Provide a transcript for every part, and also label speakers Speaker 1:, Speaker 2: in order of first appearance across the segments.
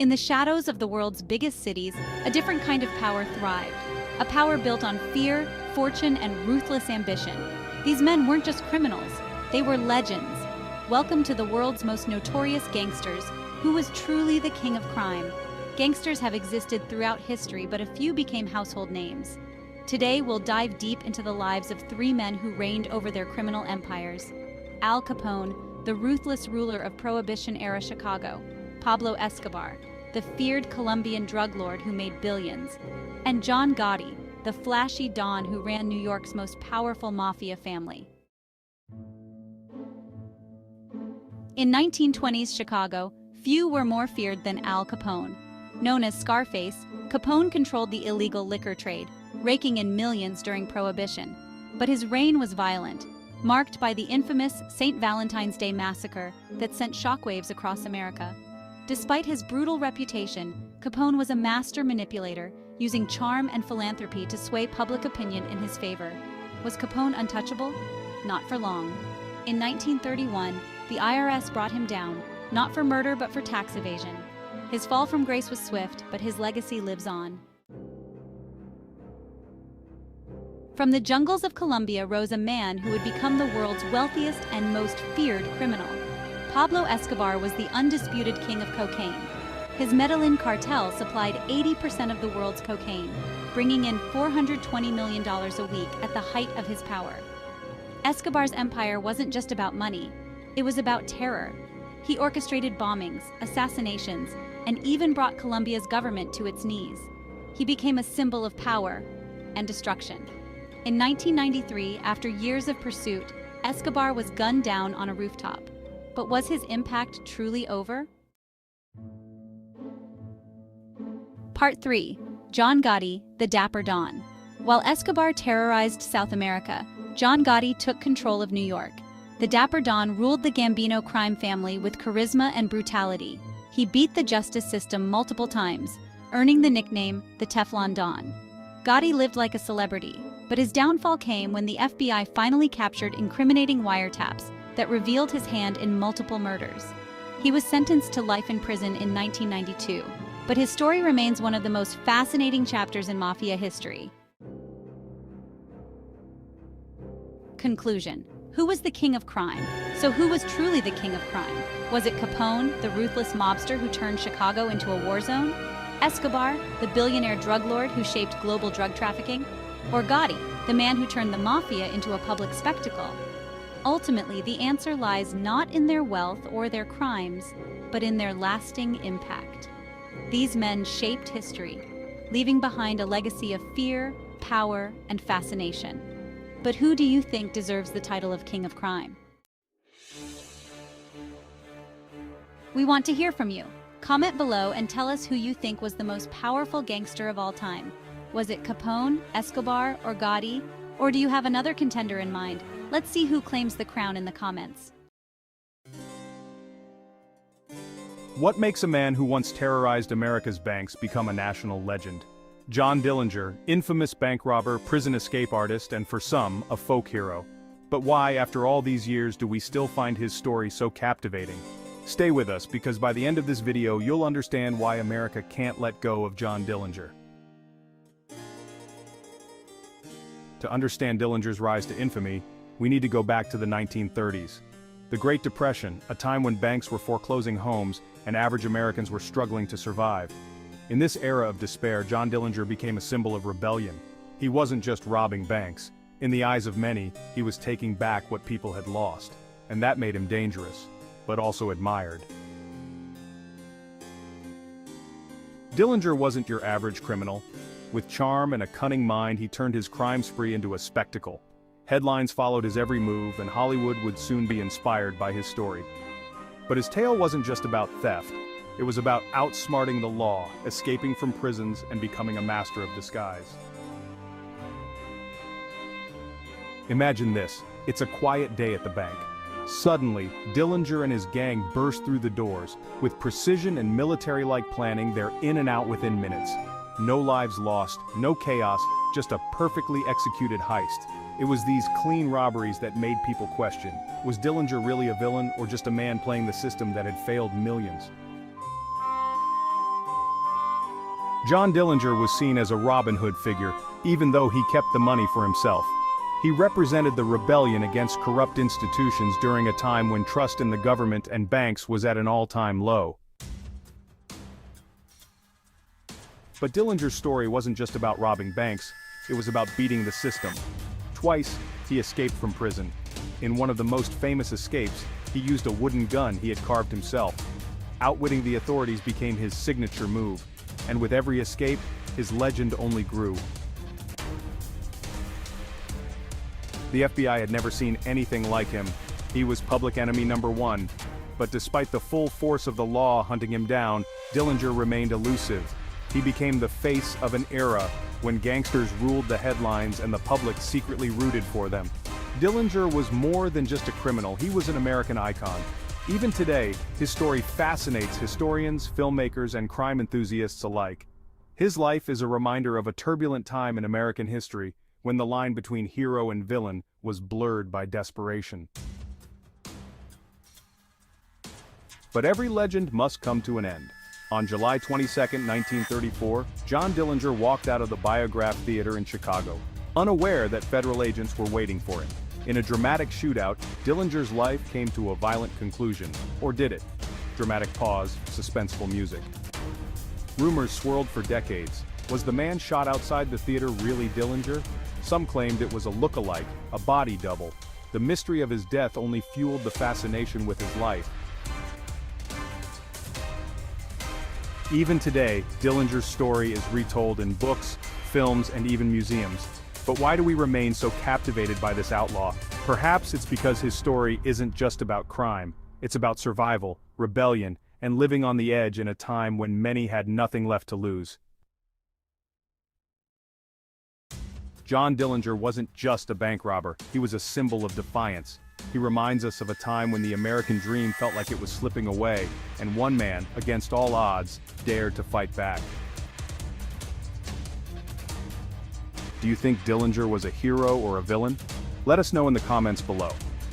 Speaker 1: In the shadows of the world's biggest cities, a different kind of power thrived. A power built on fear, fortune, and ruthless ambition. These men weren't just criminals, they were legends. Welcome to the world's most notorious gangsters. Who was truly the king of crime? Gangsters have existed throughout history, but a few became household names. Today, we'll dive deep into the lives of three men who reigned over their criminal empires. Al Capone, the ruthless ruler of Prohibition-era Chicago. Pablo Escobar, the feared Colombian drug lord who made billions. And John Gotti, the flashy don who ran New York's most powerful mafia family. In 1920s Chicago, few were more feared than Al Capone. Known as Scarface, Capone controlled the illegal liquor trade, raking in millions during Prohibition. But his reign was violent, marked by the infamous St. Valentine's Day massacre that sent shockwaves across America. Despite his brutal reputation, Capone was a master manipulator, using charm and philanthropy to sway public opinion in his favor. Was Capone untouchable? Not for long. In 1931, the IRS brought him down, not for murder but for tax evasion. His fall from grace was swift, but his legacy lives on. From the jungles of Colombia rose a man who would become the world's wealthiest and most feared criminal. Pablo Escobar was the undisputed king of cocaine. His Medellin cartel supplied 80% of the world's cocaine, bringing in $420 million a week at the height of his power. Escobar's empire wasn't just about money, it was about terror. He orchestrated bombings, assassinations, and even brought Colombia's government to its knees. He became a symbol of power and destruction. In 1993, after years of pursuit, Escobar was gunned down on a rooftop. But was his impact truly over? Part 3. John Gotti, the Dapper Don. While Escobar terrorized South America, John Gotti took control of New York. The Dapper Don ruled the Gambino crime family with charisma and brutality. He beat the justice system multiple times, earning the nickname the Teflon Don. Gotti lived like a celebrity, but his downfall came when the FBI finally captured incriminating wiretaps that revealed his hand in multiple murders. He was sentenced to life in prison in 1992, but his story remains one of the most fascinating chapters in mafia history. Conclusion. Who was the king of crime? So who was truly the king of crime? Was it Capone, the ruthless mobster who turned Chicago into a war zone? Escobar, the billionaire drug lord who shaped global drug trafficking? Or Gotti, the man who turned the mafia into a public spectacle? Ultimately, the answer lies not in their wealth or their crimes, but in their lasting impact. These men shaped history, leaving behind a legacy of fear, power, and fascination. But who do you think deserves the title of King of Crime? We want to hear from you. Comment below and tell us who you think was the most powerful gangster of all time. Was it Capone, Escobar, or Gotti? Or do you have another contender in mind? Let's see who claims the crown in the comments.
Speaker 2: What makes a man who once terrorized America's banks become a national legend? John Dillinger, infamous bank robber, prison escape artist, and for some, a folk hero. But why, after all these years, do we still find his story so captivating? Stay with us, because by the end of this video, you'll understand why America can't let go of John Dillinger. To understand Dillinger's rise to infamy, we need to go back to the 1930s. The Great Depression, a time when banks were foreclosing homes and average Americans were struggling to survive. In this era of despair, John Dillinger became a symbol of rebellion. He wasn't just robbing banks. In the eyes of many, he was taking back what people had lost. And that made him dangerous, but also admired. Dillinger wasn't your average criminal. With charm and a cunning mind, he turned his crime spree into a spectacle. Headlines followed his every move, and Hollywood would soon be inspired by his story. But his tale wasn't just about theft. It was about outsmarting the law, escaping from prisons, and becoming a master of disguise. Imagine this. It's a quiet day at the bank. Suddenly, Dillinger and his gang burst through the doors. With precision and military-like planning, they're in and out within minutes. No lives lost, no chaos, just a perfectly executed heist. It was these clean robberies that made people question, was Dillinger really a villain or just a man playing the system that had failed millions? John Dillinger was seen as a Robin Hood figure, even though he kept the money for himself. He represented the rebellion against corrupt institutions during a time when trust in the government and banks was at an all-time low. But Dillinger's story wasn't just about robbing banks, it was about beating the system. Twice, he escaped from prison. In one of the most famous escapes, he used a wooden gun he had carved himself. Outwitting the authorities became his signature move, and with every escape, his legend only grew. The FBI had never seen anything like him. He was public enemy number one. But despite the full force of the law hunting him down, Dillinger remained elusive. He became the face of an era when gangsters ruled the headlines and the public secretly rooted for them. Dillinger was more than just a criminal, he was an American icon. Even today, his story fascinates historians, filmmakers, and crime enthusiasts alike. His life is a reminder of a turbulent time in American history, when the line between hero and villain was blurred by desperation. But every legend must come to an end. On July 22, 1934, John Dillinger walked out of the Biograph Theater in Chicago, unaware that federal agents were waiting for him. In a dramatic shootout, Dillinger's life came to a violent conclusion. Or did it? Dramatic pause, suspenseful music. Rumors swirled for decades. Was the man shot outside the theater really Dillinger? Some claimed it was a look-alike, a body double. The mystery of his death only fueled the fascination with his life. Even today, Dillinger's story is retold in books, films, and even museums. But why do we remain so captivated by this outlaw? Perhaps it's because his story isn't just about crime. It's about survival, rebellion, and living on the edge in a time when many had nothing left to lose. John Dillinger wasn't just a bank robber, he was a symbol of defiance. He reminds us of a time when the American dream felt like it was slipping away, and one man, against all odds, dared to fight back. Do you think Dillinger was a hero or a villain? Let us know in the comments below.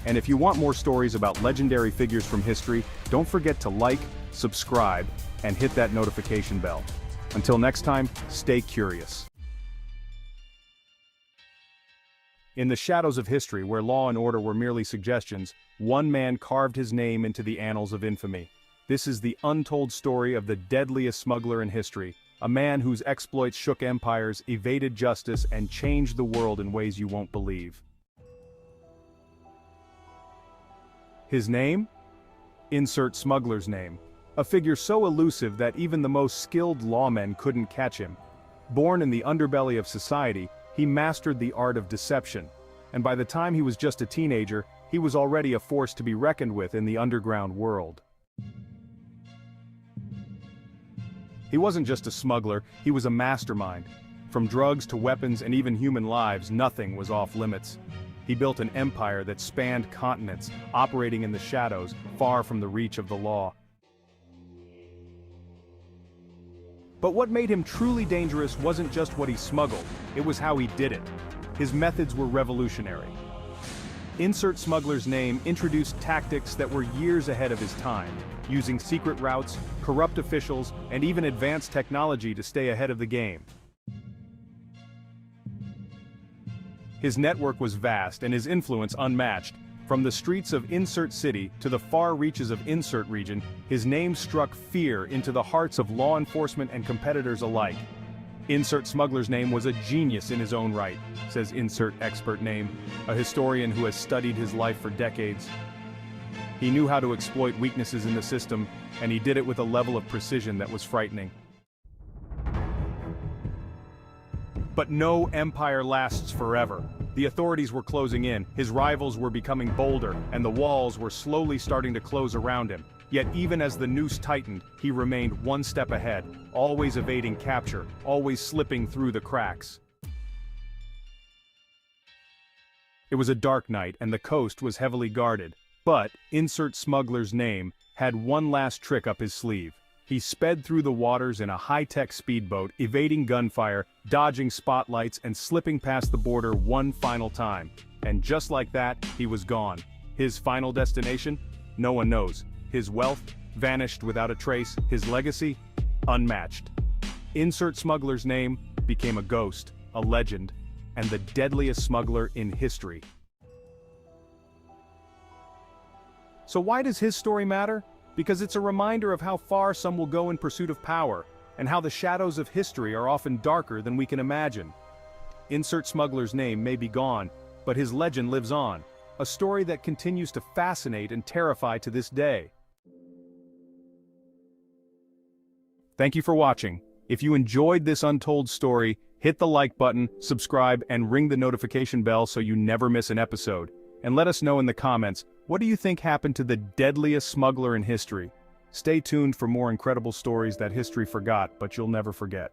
Speaker 2: And if you want more stories about legendary figures from history, don't forget to like, subscribe, and hit that notification bell. Until next time, stay curious. In the shadows of history, where law and order were merely suggestions, one man carved his name into the annals of infamy. This is the untold story of the deadliest smuggler in history, a man whose exploits shook empires, evaded justice, and changed the world in ways you won't believe. His name? Insert smuggler's name. A figure so elusive that even the most skilled lawmen couldn't catch him. Born in the underbelly of society, he mastered the art of deception, and by the time he was just a teenager, he was already a force to be reckoned with in the underground world. He wasn't just a smuggler, he was a mastermind. From drugs to weapons and even human lives, nothing was off limits. He built an empire that spanned continents, operating in the shadows, far from the reach of the law. But what made him truly dangerous wasn't just what he smuggled, it was how he did it. His methods were revolutionary. Insert smuggler's name introduced tactics that were years ahead of his time, using secret routes, corrupt officials, and even advanced technology to stay ahead of the game. His network was vast and his influence unmatched. From the streets of Insert City to the far reaches of Insert Region, his name struck fear into the hearts of law enforcement and competitors alike. Insert Smuggler's name was a genius in his own right, says Insert Expert Name, a historian who has studied his life for decades. He knew how to exploit weaknesses in the system, and he did it with a level of precision that was frightening. But no empire lasts forever. The authorities were closing in, his rivals were becoming bolder, and the walls were slowly starting to close around him. Yet even as the noose tightened, he remained one step ahead, always evading capture, always slipping through the cracks. It was a dark night and the coast was heavily guarded, but Insert Smuggler's Name had one last trick up his sleeve. He sped through the waters in a high-tech speedboat, evading gunfire, dodging spotlights, and slipping past the border one final time. And just like that, he was gone. His final destination? No one knows. His wealth? Vanished without a trace. His legacy? Unmatched. Insert smuggler's name became a ghost, a legend, and the deadliest smuggler in history. So why does his story matter? Because it's a reminder of how far some will go in pursuit of power, and how the shadows of history are often darker than we can imagine. Insert smuggler's name may be gone, but his legend lives on, a story that continues to fascinate and terrify to this day. Thank you for watching. If you enjoyed this untold story, hit the like button, subscribe, and ring the notification bell so you never miss an episode. And let us know in the comments, what do you think happened to the deadliest smuggler in history? Stay tuned for more incredible stories that history forgot, but you'll never forget.